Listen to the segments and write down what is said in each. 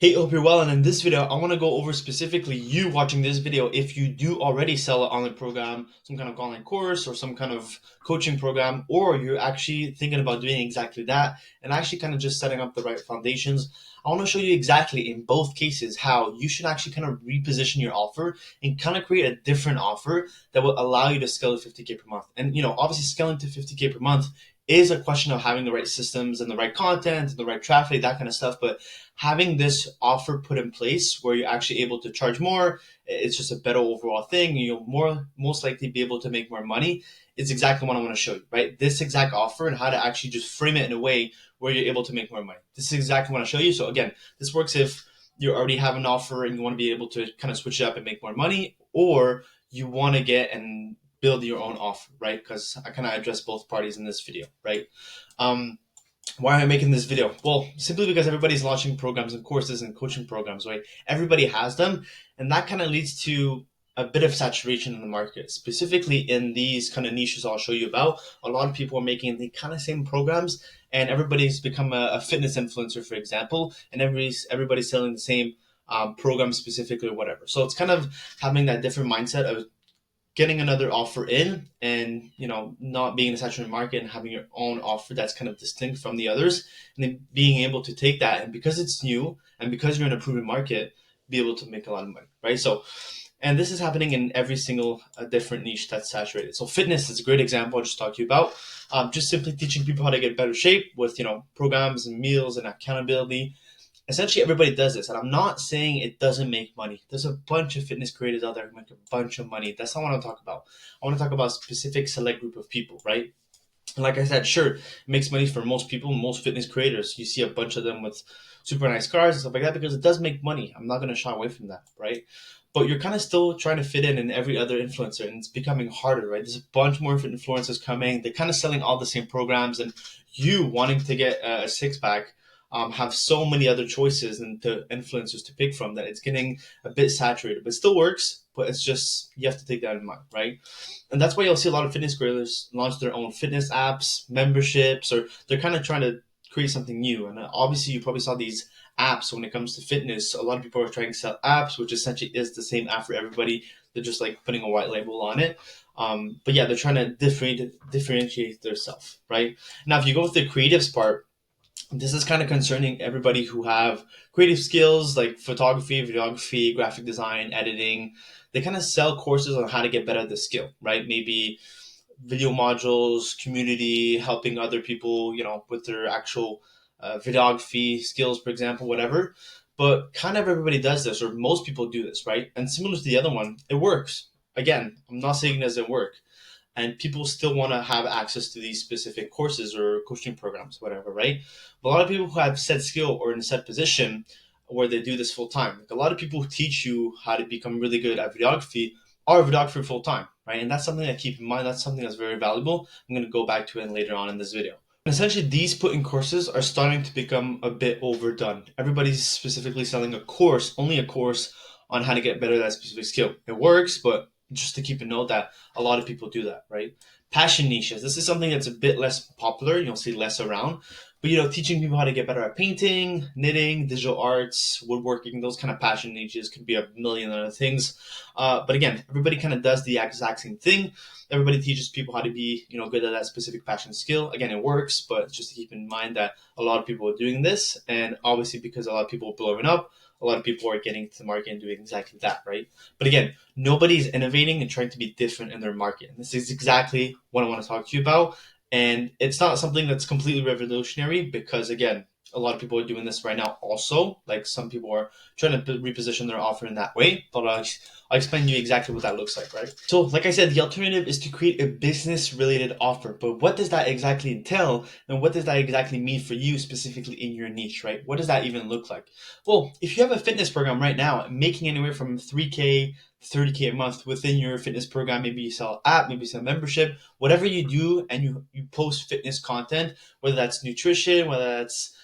Hey, hope you're well. And in this video, I want to go over specifically you watching this video. If you do already sell an online program, some kind of online course or some kind of coaching program, or you're actually thinking about doing exactly that and actually kind of just setting up the right foundations, I want to show you exactly in both cases how you should actually kind of reposition your offer and kind of create a different offer that will allow you to scale to 50K per month. And, obviously scaling to 50K per month is a question of having the right systems and the right content and the right traffic, that kind of stuff. But having this offer put in place where you're actually able to charge more, it's just a better overall thing. You'll most likely be able to make more money. It's exactly what I want to show you, right? This exact offer and how to actually just frame it in a way where you're able to make more money. This is exactly what I show you. So again, this works if you already have an offer and you want to be able to kind of switch it up and make more money, or you want to get and build your own offer, right? Because I kind of address both parties in this video, right? Why am I making this video? Well, simply because everybody's launching programs and courses and coaching programs, right? Everybody has them, and that kind of leads to a bit of saturation in the market, specifically in these kind of niches I'll show you about. A lot of people are making the kind of same programs, and everybody's become a fitness influencer, for example, and everybody's selling the same program specifically or whatever. So it's kind of having that different mindset of getting another offer in and not being in a saturated market and having your own offer that's kind of distinct from the others, and then being able to take that, and because it's new and because you're in a proven market, be able to make a lot of money, right? So, and this is happening in every single different niche that's saturated. So fitness is a great example I just talked to you about. Just simply teaching people how to get better shape with programs and meals and accountability. Essentially everybody does this, and I'm not saying it doesn't make money. There's a bunch of fitness creators out there who make a bunch of money. That's not what I want to talk about. I want to talk about a specific select group of people, right? And like I said, sure, it makes money for most people, most fitness creators. You see a bunch of them with super nice cars and stuff like that because it does make money. I'm not going to shy away from that, right? But you're kind of still trying to fit in every other influencer, and it's becoming harder, right? There's a bunch more influencers coming. They're kind of selling all the same programs, and you wanting to get a six pack have so many other choices and to influencers to pick from that it's getting a bit saturated. But it still works, but it's just you have to take that in mind, right? And that's why you'll see a lot of fitness creators launch their own fitness apps, memberships, or they're kind of trying to create something new. And obviously, you probably saw these apps when it comes to fitness. A lot of people are trying to sell apps, which essentially is the same app for everybody. They're just like putting a white label on it. But yeah, they're trying to differentiate themselves, right? Now, if you go with the creatives part, this is kind of concerning everybody who have creative skills like photography, videography, graphic design, editing. They kind of sell courses on how to get better at the skill, right? Maybe video modules, community, helping other people, with their actual videography skills, for example, whatever. But kind of everybody does this, or most people do this, right? And similar to the other one, it works. Again, I'm not saying it doesn't work, and people still want to have access to these specific courses or coaching programs, whatever, right? But a lot of people who have set skill or in a set position where they do this full time, like a lot of people who teach you how to become really good at videography are a videographer full time, right? And that's something to keep in mind. That's something that's very valuable. I'm going to go back to it later on in this video. Essentially, these put-in courses are starting to become a bit overdone. Everybody's specifically selling a course, only a course on how to get better at that specific skill. It works, but just to keep a note that a lot of people do that, right? Passion niches. This is something that's a bit less popular. You'll see less around. But teaching people how to get better at painting, knitting, digital arts, woodworking, those kind of passion niches could be a million other things. But again, everybody kind of does the exact same thing. Everybody teaches people how to be, good at that specific passion skill. Again, it works, but just to keep in mind that a lot of people are doing this, and obviously because a lot of people are blowing up, a lot of people are getting to the market and doing exactly that, right? But again, nobody's innovating and trying to be different in their market. And this is exactly what I want to talk to you about. And it's not something that's completely revolutionary because, again, a lot of people are doing this right now also. Like some people are trying to reposition their offer in that way. But I'll explain to you exactly what that looks like, right? So, like I said, the alternative is to create a business-related offer. But what does that exactly entail? And what does that exactly mean for you specifically in your niche, right? What does that even look like? Well, if you have a fitness program right now, making anywhere from 3K 30K a month within your fitness program. Maybe you sell an app, maybe you sell a membership, whatever you do, and you post fitness content, whether that's nutrition, whether that's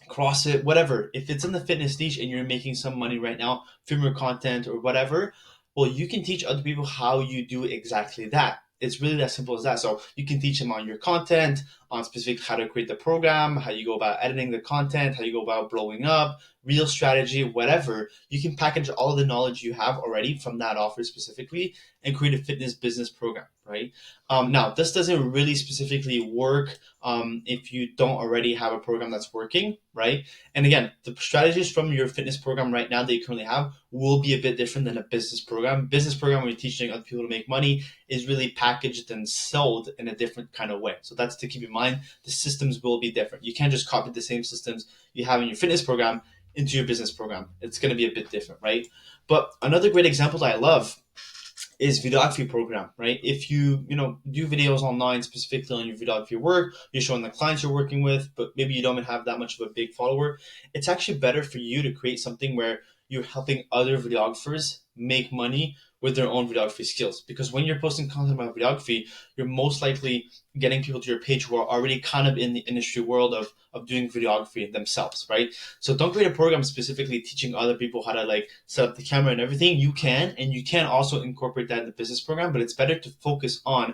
CrossFit, whatever. If it's in the fitness niche and you're making some money right now from your content or whatever, well, you can teach other people how you do exactly that. It's really that simple as that. So you can teach them on your content, on specifically how to create the program, how you go about editing the content, how you go about blowing up, real strategy, whatever, you can package all the knowledge you have already from that offer specifically and create a fitness business program, right? Now, this doesn't really specifically work if you don't already have a program that's working, right? And again, the strategies from your fitness program right now that you currently have will be a bit different than a business program. Business program, where you're teaching other people to make money, is really packaged and sold in a different kind of way. So that's to keep in mind. The systems will be different. You can't just copy the same systems you have in your fitness program into your business program. It's going to be a bit different, right? But another great example that I love is videography program, right? If you do videos online specifically on your videography work, you're showing the clients you're working with, but maybe you don't even have that much of a big follower, it's actually better for you to create something where you're helping other videographers make money with their own videography skills. Because when you're posting content about videography, you're most likely getting people to your page who are already kind of in the industry world of doing videography themselves, right? So don't create a program specifically teaching other people how to like set up the camera and everything. You can, and you can also incorporate that in the business program, but it's better to focus on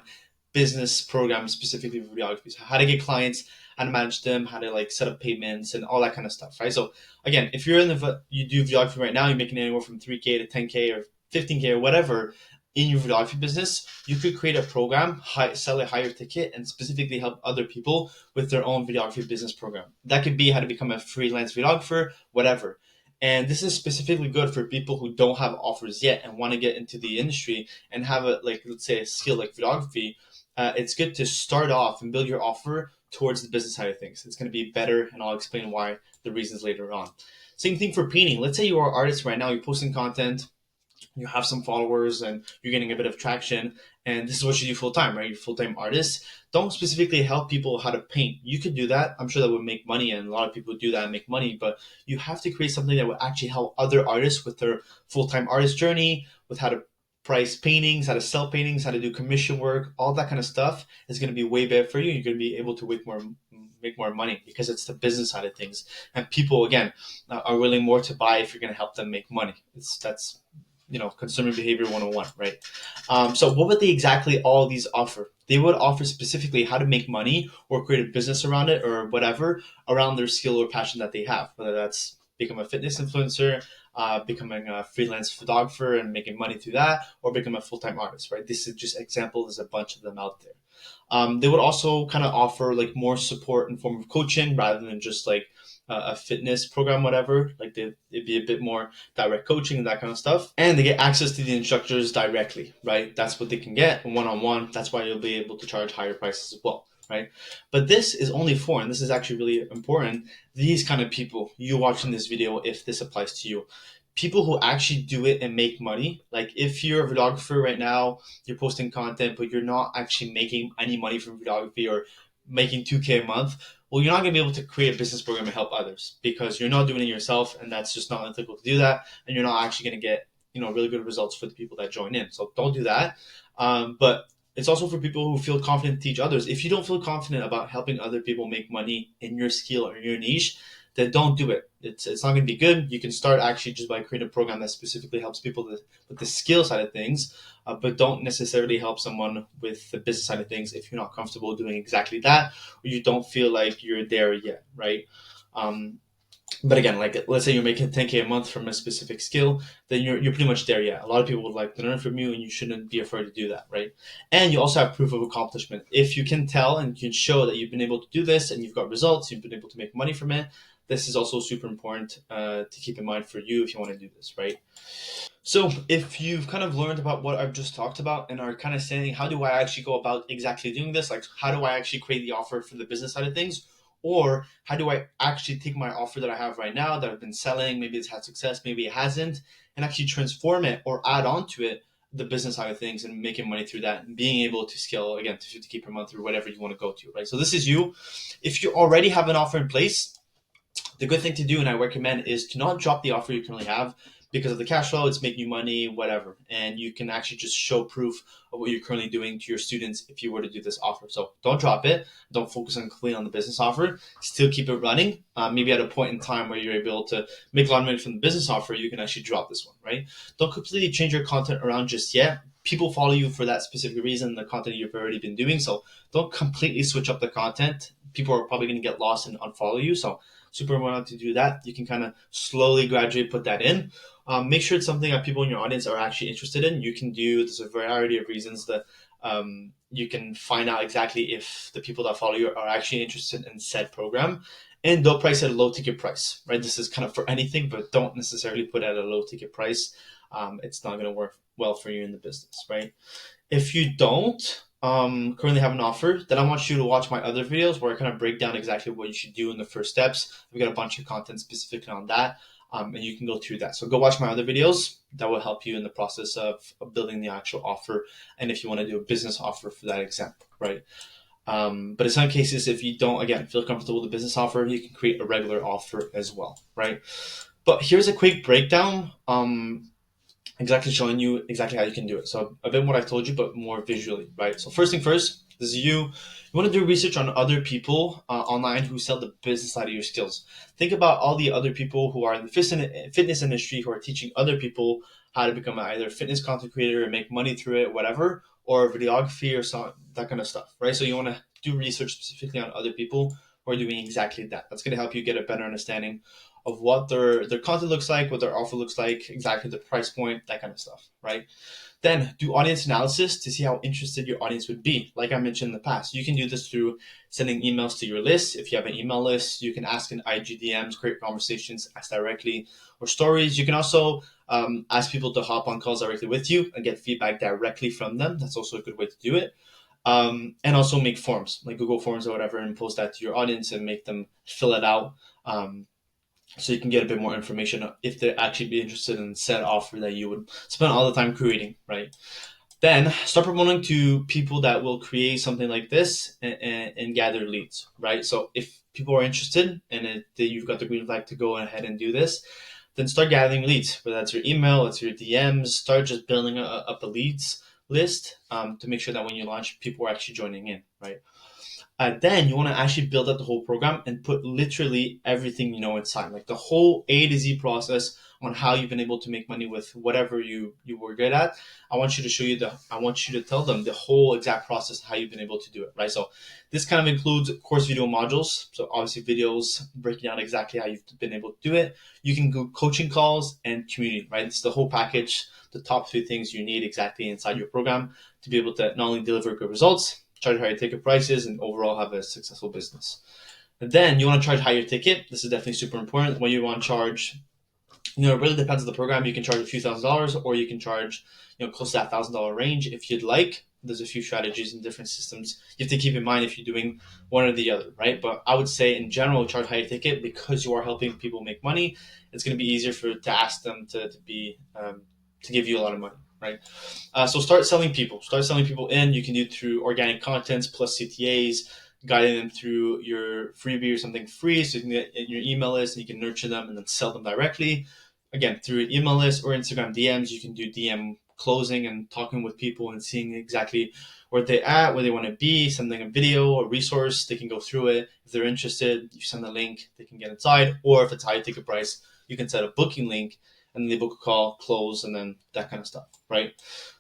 business programs specifically for videography. So how to get clients, how to manage them, how to like set up payments and all that kind of stuff, right? So again, if you're you do videography right now, you're making anywhere from 3K to 10K or 15K or whatever in your videography business, you could create a program, sell a higher ticket, and specifically help other people with their own videography business program. That could be how to become a freelance videographer, whatever. And this is specifically good for people who don't have offers yet and want to get into the industry and have a, like, let's say a skill like videography. It's good to start off and build your offer towards the business side of things. It's going to be better, and I'll explain why, the reasons later on. Same thing for painting. Let's say you are an artist right now, you're posting content, you have some followers and you're getting a bit of traction, and this is what you do full time, right? You're a full-time artist. Don't specifically help people how to paint. You could do that. I'm sure that would make money, and a lot of people do that and make money, but you have to create something that would actually help other artists with their full-time artist journey, with how to price paintings, how to sell paintings, how to do commission work. All that kind of stuff is going to be way better for you. You're going to be able to make more money because it's the business side of things, and people again are willing more to buy if you're going to help them make money. That's consumer behavior 101, right? So what would they exactly all these offer? They would offer specifically how to make money or create a business around it or whatever around their skill or passion that they have, whether that's become a fitness influencer, becoming a freelance photographer and making money through that, or become a full-time artist, right? This is just example. There's a bunch of them out there. They would also kind of offer like more support in form of coaching rather than just like a fitness program, whatever. Like it'd be a bit more direct coaching and that kind of stuff. And they get access to the instructors directly, right? That's what they can get one-on-one. That's why you'll be able to charge higher prices as well, right? But this is only for, and this is actually really important, these kind of people, you watching this video, if this applies to you, people who actually do it and make money. Like if you're a videographer right now, you're posting content, but you're not actually making any money from videography or making 2K a month, well, you're not going to be able to create a business program and help others because you're not doing it yourself, and that's just not ethical to do that, and you're not actually going to get really good results for the people that join in. So don't do that. But it's also for people who feel confident to teach others. If you don't feel confident about helping other people make money in your skill or your niche, then don't do it. It's not going to be good. You can start actually just by creating a program that specifically helps people with the skill side of things, but don't necessarily help someone with the business side of things if you're not comfortable doing exactly that, or you don't feel like you're there yet, right? But again, like let's say you're making 10K a month from a specific skill, then you're pretty much there yet. A lot of people would like to learn from you, and you shouldn't be afraid to do that, right? And you also have proof of accomplishment. If you can tell and you can show that you've been able to do this and you've got results, you've been able to make money from it, this is also super important to keep in mind for you if you want to do this, right? So if you've kind of learned about what I've just talked about and are kind of saying, how do I actually go about exactly doing this? Like, how do I actually create the offer for the business side of things? Or how do I actually take my offer that I have right now that I've been selling, maybe it's had success, maybe it hasn't, and actually transform it or add on to it the business side of things and making money through that and being able to scale again to 50K per month or whatever you want to go to, right? So this is you. If you already have an offer in place, the good thing to do, and I recommend, is to not drop the offer you currently have because of the cash flow, it's making you money, whatever. And you can actually just show proof of what you're currently doing to your students if you were to do this offer. So don't drop it. Don't focus on completely on the business offer. Still keep it running. Maybe at a point in time where you're able to make a lot of money from the business offer, you can actually drop this one, right? Don't completely change your content around just yet. People follow you for that specific reason, the content you've already been doing. So don't completely switch up the content. People are probably going to get lost and unfollow you. So super important to do that. You can kind of slowly, gradually put that in. Make sure it's something that people in your audience are actually interested in. You can do, there's a variety of reasons that you can find out exactly if the people that follow you are actually interested in said program. And don't price at a low ticket price, right? This is kind of for anything, but don't necessarily put at a low ticket price. It's not going to work well for you in the business, right? If you don't currently have an offer, then I want you to watch my other videos where I kind of break down exactly what you should do in the first steps. We've got a bunch of content specifically on that, and you can go through that. So go watch my other videos. That will help you in the process of building the actual offer, and if you want to do a business offer for that example, right? But in some cases, if you don't, again, feel comfortable with the business offer, you can create a regular offer as well, right? But here's a quick breakdown. Exactly showing you exactly how you can do it. So a bit what I've told you, but more visually, right? So first thing first, this is you. You want to do research on other people online who sell the business side of your skills. Think about all the other people who are in the fitness industry who are teaching other people how to become either a fitness content creator and make money through it, whatever, or videography or some, that kind of stuff, right? So you want to do research specifically on other people who are doing exactly that. That's going to help you get a better understanding of what their content looks like, what their offer looks like, exactly the price point, that kind of stuff, right? Then do audience analysis to see how interested your audience would be. Like I mentioned in the past, you can do this through sending emails to your list. If you have an email list, you can ask in IG DMs, create conversations, ask directly, or stories. You can also ask people to hop on calls directly with you and get feedback directly from them. That's also a good way to do it. And also make forms, like Google Forms or whatever, and post that to your audience and make them fill it out. So you can get a bit more information if they're actually be interested in said offer that you would spend all the time creating, right? Then start promoting to people that will create something like this and gather leads, right? So if people are interested and you've got the green flag to go ahead and do this, then start gathering leads, whether that's your email, it's your DMs, start just building up a leads list to make sure that when you launch, people are actually joining in, right? Then you want to actually build up the whole program and put literally everything you know inside, like the whole A to Z process on how you've been able to make money with whatever you were good at. I want you to show you I want you to tell them the whole exact process, how you've been able to do it, right? So this kind of includes course video modules. So obviously videos breaking down exactly how you've been able to do it. You can go coaching calls and community, right? It's the whole package, the top 3 things you need exactly inside your program to be able to not only deliver good results, charge higher ticket prices, and overall have a successful business. And then you want to charge higher ticket. This is definitely super important. When you want to charge, it really depends on the program. You can charge a few $1,000s, or you can charge, close to that $1,000 range if you'd like. There's a few strategies and different systems you have to keep in mind if you're doing one or the other, right? But I would say in general, charge higher ticket because you are helping people make money. It's going to be easier to ask them to give you a lot of money, right? So start selling people. Start selling people in. You can do it through organic contents plus CTAs, guiding them through your freebie or something free, so you can get your email list and you can nurture them and then sell them directly. Again, through an email list or Instagram DMs, you can do DM closing and talking with people and seeing exactly where they're at, where they want to be, sending a video or resource, they can go through it. If they're interested, you send the link, they can get inside. Or if it's high ticket price, you can set a booking link and then they book a call, close, and then that kind of stuff, right?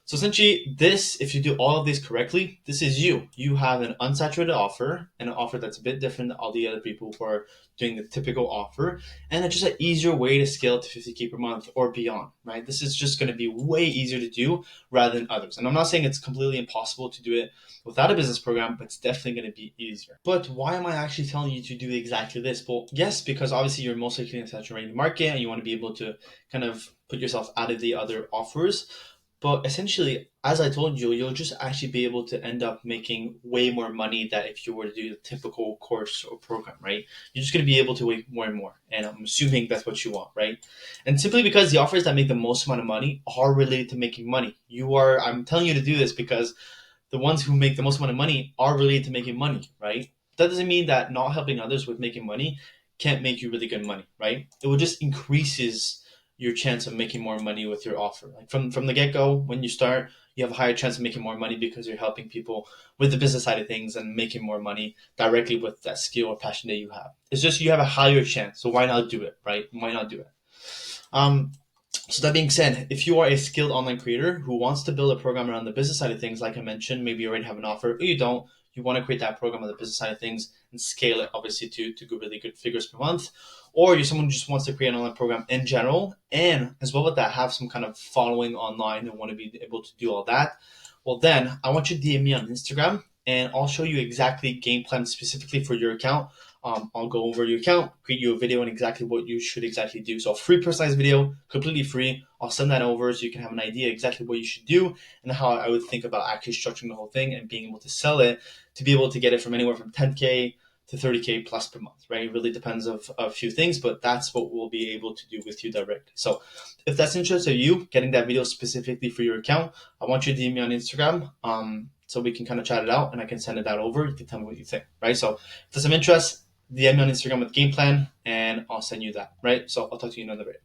So essentially this, if you do all of this correctly, this is you. You have an unsaturated offer and an offer that's a bit different than all the other people who are doing the typical offer. And it's just an easier way to scale to 50K per month or beyond, right? This is just going to be way easier to do rather than others. And I'm not saying it's completely impossible to do it without a business program, but it's definitely going to be easier. But why am I actually telling you to do exactly this? Well, yes, because obviously you're most likely in a saturated market and you want to be able to kind of put yourself out of the other offers. But essentially, as I told you, you'll just actually be able to end up making way more money than if you were to do the typical course or program, right? You're just going to be able to make more and more. And I'm assuming that's what you want, right? And simply because the offers that make the most amount of money are related to making money. I'm telling you to do this because the ones who make the most amount of money are related to making money, right? That doesn't mean that not helping others with making money can't make you really good money, right? It will just increases your chance of making more money with your offer. Like from the get go, when you start, you have a higher chance of making more money because you're helping people with the business side of things and making more money directly with that skill or passion that you have. It's just you have a higher chance, so why not do it, right? Why not do it? Um, so that being said, if you are a skilled online creator who wants to build a program around the business side of things, like I mentioned, maybe you already have an offer or you don't, you want to create that program on the business side of things and scale it obviously to go really good figures per month. Or you're someone who just wants to create an online program in general and as well with that have some kind of following online and want to be able to do all that. Well then I want you to DM me on Instagram and I'll show you exactly game plan specifically for your account. I'll go over your account, create you a video on exactly what you should exactly do. So a free personalized video, completely free. I'll send that over so you can have an idea exactly what you should do and how I would think about actually structuring the whole thing and being able to sell it to be able to get it from anywhere from 10K to 30K plus per month, right? It really depends of a few things, but that's what we'll be able to do with you directly. So if that's interest of you, getting that video specifically for your account, I want you to DM me on Instagram. So we can kind of chat it out and I can send it out over. You can tell me what you think, right? So if there's some interest, DM me on Instagram with game plan and I'll send you that, right? So I'll talk to you in another video.